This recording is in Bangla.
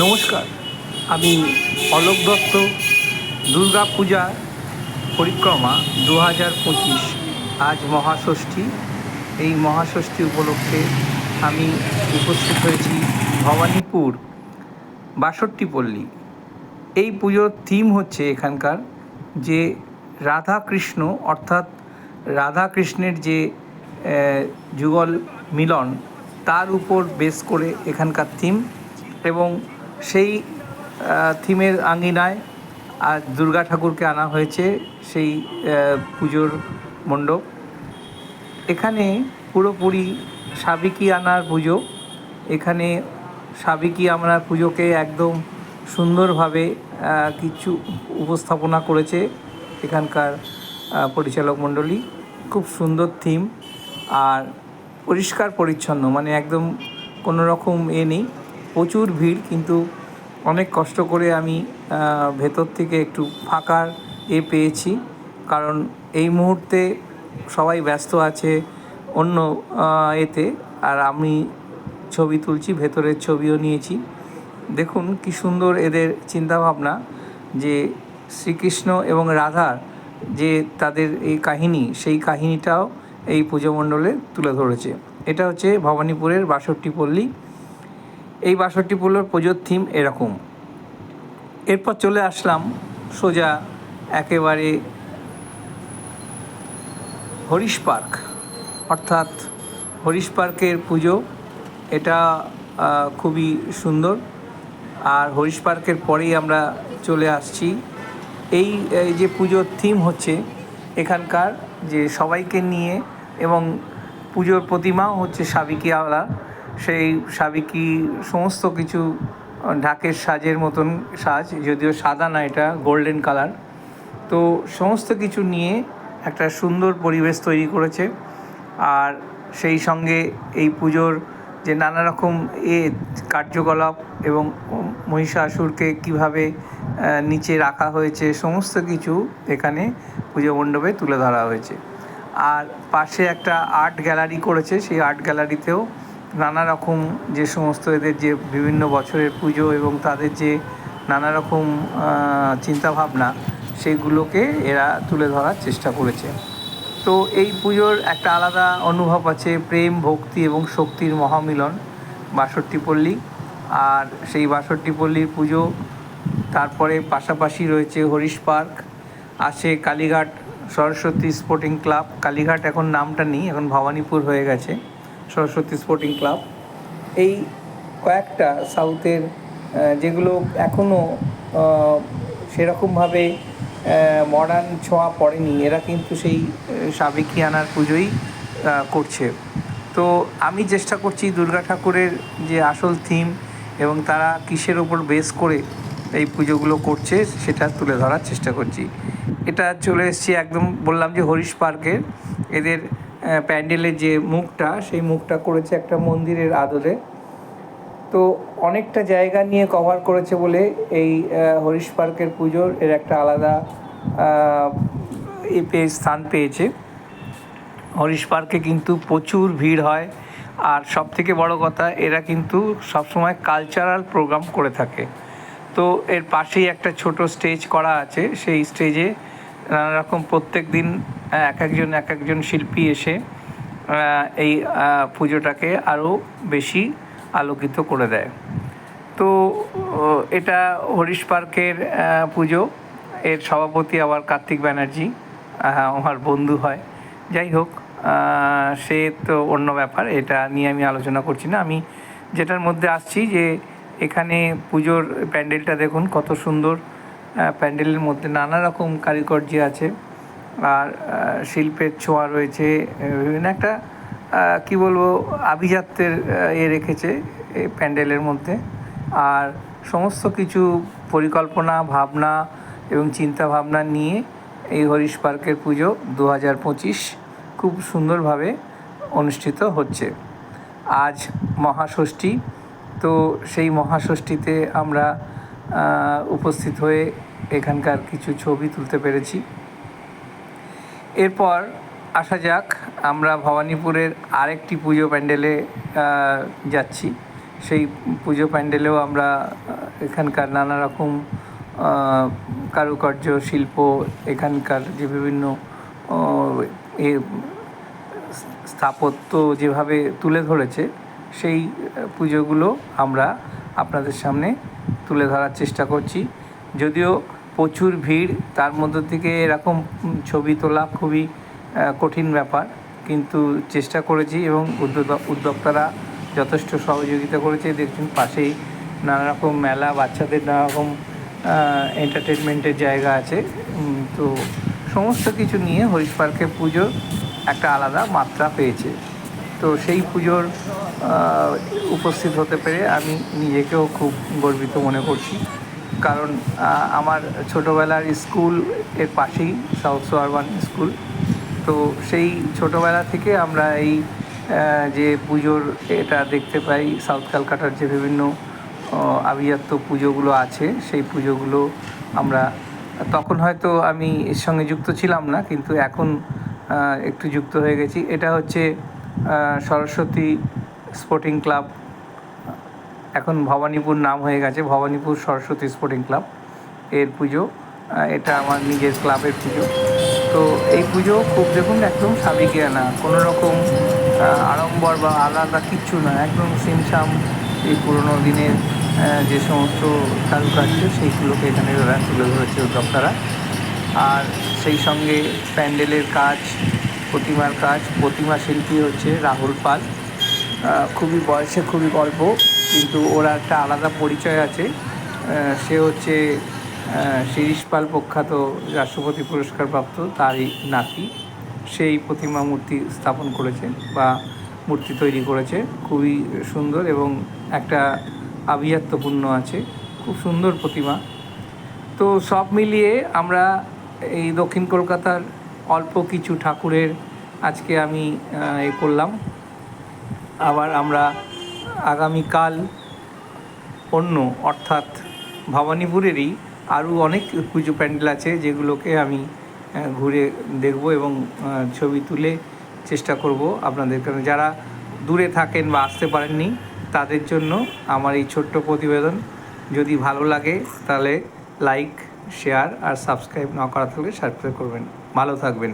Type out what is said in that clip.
নমস্কার, আমি অলোক দত্ত। দুর্গা পূজা পরিক্রমা 2025, আজ মহাষষ্ঠী। এই মহাষষ্ঠী উপলক্ষে আমি উপস্থিত হয়েছি ভবানীপুর ৬২ পল্লী। এই পুজোর থিম হচ্ছে এখানকার যে রাধাকৃষ্ণ, অর্থাৎ রাধাকৃষ্ণের যে যুগল মিলন, তার উপর বেস করে এখানকার থিম। এবং সেই থিমের আঙিনায় আজ দুর্গা ঠাকুরকে আনা হয়েছে সেই পুজোর মণ্ডপ। এখানে পুরোপুরি সাবেকি আনার পুজো। এখানে সাবেকি আনার পুজোকে একদম সুন্দরভাবে কিছু উপস্থাপনা করেছে এখানকার পরিচালক মণ্ডলী। খুব সুন্দর থিম আর পরিষ্কার পরিচ্ছন্ন, মানে একদম কোনো রকম নেই। প্রচুর ভিড়, কিন্তু অনেক কষ্ট করে আমি ভেতর থেকে একটু ফাঁকার পেয়েছি, কারণ এই মুহূর্তে সবাই ব্যস্ত আছে অন্য এতে, আর আমি ছবি তুলছি, ভেতরের ছবিও নিয়েছি। দেখুন কি সুন্দর এদের চিন্তাভাবনা, যে শ্রীকৃষ্ণ এবং রাধার যে তাদের এই কাহিনী, সেই কাহিনীটাও এই পুজো মণ্ডলে তুলে ধরেছে। এটা হচ্ছে ভবানীপুরের ৬২ পল্লী। এই ৬২ পল্লীর পুজোর থিম এরকম। এরপর চলে আসলাম সোজা একেবারে হরিশ পার্ক, অর্থাৎ হরিশ পার্কের পুজো। এটা খুবই সুন্দর। আর হরিশ পার্কের পরেই আমরা চলে আসছি এই যে পুজোর থিম হচ্ছে এখানকার, যে সবাইকে নিয়ে, এবং পুজোর প্রতিমাও হচ্ছে সাবেকিওয়ালা। সেই সাবেকি সমস্ত কিছু ঢাকের সাজের মতন সাজ, যদিও সাদা না, এটা গোল্ডেন কালার। তো সমস্ত কিছু নিয়ে একটা সুন্দর পরিবেশ তৈরি করেছে। আর সেই সঙ্গে এই পুজোর যে নানা রকম কার্যকলাপ এবং মহিষাসুরকে কীভাবে নিচে রাখা হয়েছে, সমস্ত কিছু এখানে পুজো মণ্ডপে তুলে ধরা হয়েছে। আর পাশে একটা আর্ট গ্যালারি করেছে, সেই আর্ট গ্যালারিতেও নানা রকম যে সমস্ত এদের যে বিভিন্ন বছরের পুজো এবং তাদের যে নানা রকম চিন্তাভাবনা, সেইগুলোকে এরা তুলে ধরার চেষ্টা করেছে। তো এই পুজোর একটা আলাদা অনুভব আছে, প্রেম, ভক্তি এবং শক্তির মহামিলন ৬২ পল্লী। আর সেই ৬২ পল্লীর পুজো, তারপরে পাশাপাশি রয়েছে হরিশ পার্ক, আছে কালীঘাট সরস্বতী স্পোর্টিং ক্লাব। কালীঘাট এখন নামটা নেই, এখন ভবানীপুর হয়ে গেছে সরস্বতী স্পোর্টিং ক্লাব। এই কয়েকটা সাউথের যেগুলো এখনও সেরকমভাবে মডার্ন ছোঁয়া পড়েনি, এরা কিন্তু সেই সাবেকি আনার পুজোই করছে। তো আমি চেষ্টা করছি দুর্গা ঠাকুরের যে আসল থিম এবং তারা কিসের ওপর বেস করে এই পুজোগুলো করছে সেটা তুলে ধরার চেষ্টা করছি। এটা চলে এসেছি একদম, বললাম যে হরিশ পার্কের। এদের প্যান্ডেলের যে মুখটা, সেই মুখটা করেছে একটা মন্দিরের আদলে। তো অনেকটা জায়গা নিয়ে কভার করেছে বলে এই হরিশ পার্কের পুজোর এর একটা আলাদা স্থান পেয়েছে। হরিশ পার্কে কিন্তু প্রচুর ভিড় হয়। আর সবথেকে বড় কথা, এরা কিন্তু সবসময় কালচারাল প্রোগ্রাম করে থাকে। তো এর পাশেই একটা ছোট স্টেজ করা আছে, সেই স্টেজে নানা রকম প্রত্যেক দিন এক একজন শিল্পী এসে এই পুজোটাকে আরও বেশি আলোকিত করে দেয়। তো এটা হরিশ পার্কের পুজো। এর সভাপতি আবার কার্তিক ব্যানার্জি, আমার বন্ধু হয়। যাই হোক, সে তো অন্য ব্যাপার, এটা নিয়ে আমি আলোচনা করছি না। আমি যেটার মধ্যে আসছি, যে এখানে পুজোর প্যান্ডেলটা দেখুন কত সুন্দর। প্যান্ডেলের মধ্যে নানা রকম কারুকার্য আছে, আর শিল্পের ছোঁয়া রয়েছে। বিভিন্ন একটা কী বলবো, আভিজাত্যের রেখেছে এই প্যান্ডেলের মধ্যে। আর সমস্ত কিছু পরিকল্পনা, ভাবনা এবং চিন্তাভাবনা নিয়ে এই হরিশ পার্কের পুজো 2025 খুব সুন্দরভাবে অনুষ্ঠিত হচ্ছে। আজ মহাষষ্ঠী, তো সেই মহাষষ্ঠীতে আমরা উপস্থিত হয়ে এখানকার কিছু ছবি তুলতে পেরেছি। এরপর আসা যাক, আমরা ভবানীপুরের আরেকটি পুজো প্যান্ডেলে যাচ্ছি। সেই পুজো প্যান্ডেলেও আমরা এখানকার নানা রকম কারুকার্য শিল্প, এখানকার যে বিভিন্ন এ স্থাপত্য যেভাবে তুলে ধরেছে, সেই পুজোগুলো আমরা আপনাদের সামনে তুলে ধরার চেষ্টা করছি। যদিও প্রচুর ভিড়, তার মধ্য থেকে এরকম ছবি তোলা খুবই কঠিন ব্যাপার, কিন্তু চেষ্টা করেছি এবং উদ্যোক্তারা যথেষ্ট সহযোগিতা করেছে। দেখছেন পাশেই নানা রকম মেলা, বাচ্চাদের নানা রকম এন্টারটেনমেন্টের জায়গা আছে। তো সমস্ত কিছু নিয়ে হরিশ পার্কের পুজো একটা আলাদা মাত্রা পেয়েছে। তো সেই পুজোর উপস্থিত হতে পেরে আমি নিজেকেও খুব গর্বিত মনে করছি, কারণ আমার ছোটোবেলার স্কুল এর পাশেই সাউথ সোয়ারবান স্কুল। তো সেই ছোটোবেলা থেকে আমরা এই যে পুজোর এটা দেখতে পাই, সাউথ ক্যালকাটার যে বিভিন্ন আভিজাত্য পুজোগুলো আছে, সেই পুজোগুলো আমরা তখন হয়তো আমি এর সঙ্গে যুক্ত ছিলাম না, কিন্তু এখন একটু যুক্ত হয়ে গেছি। এটা হচ্ছে সরস্বতী স্পোর্টিং ক্লাব, এখন ভবানীপুর নাম হয়ে গেছে, ভবানীপুর সরস্বতী স্পোর্টিং ক্লাব এর পুজো। এটা আমার নিজের ক্লাবের পুজো। তো এই পুজো খুব দেখুন একদম সাবেকিয়ানা, কোনো রকম আড়ম্বর বা আলাদা কিচ্ছু না, একদম সিমসাম এই পুরোনো দিনের যে সমস্ত কারুকার্য সেইগুলোকে এখানে ওরা তুলে ধরেছে উদ্যোক্তারা। আর সেই সঙ্গে প্যান্ডেলের কাজ, প্রতিমার কাজ, প্রতিমা শিল্পী হচ্ছে রাহুল পাল। খুবই বয়সে খুবই অল্প, কিন্তু ওর একটা আলাদা পরিচয় আছে। সে হচ্ছে শিরিষ পাল প্রখ্যাত রাষ্ট্রপতি পুরস্কারপ্রাপ্ত তারই নাতি। সেই প্রতিমা মূর্তি স্থাপন করেছে বা মূর্তি তৈরি করেছে, খুবই সুন্দর এবং একটা আভিজাত্যপূর্ণ আছে, খুব সুন্দর প্রতিমা। তো সব মিলিয়ে আমরা এই দক্ষিণ কলকাতার অল্প কিছু ঠাকুরের আজকে আমি করলাম। আবার আমরা আগামীকাল অন্য অর্থাৎ ভবানীপুরেরই আরও অনেক পুজো প্যান্ডেল আছে, যেগুলোকে আমি ঘুরে দেখব এবং ছবি তুলে চেষ্টা করব আপনাদের কাছে। যারা দূরে থাকেন বা আসতে পারেননি তাদের জন্য আমার এই ছোট্ট প্রতিবেদন। যদি ভালো লাগে তাহলে লাইক, শেয়ার আর সাবস্ক্রাইব না করা থাকলে সাবস্ক্রাইব করবেন। ভালো থাকবেন।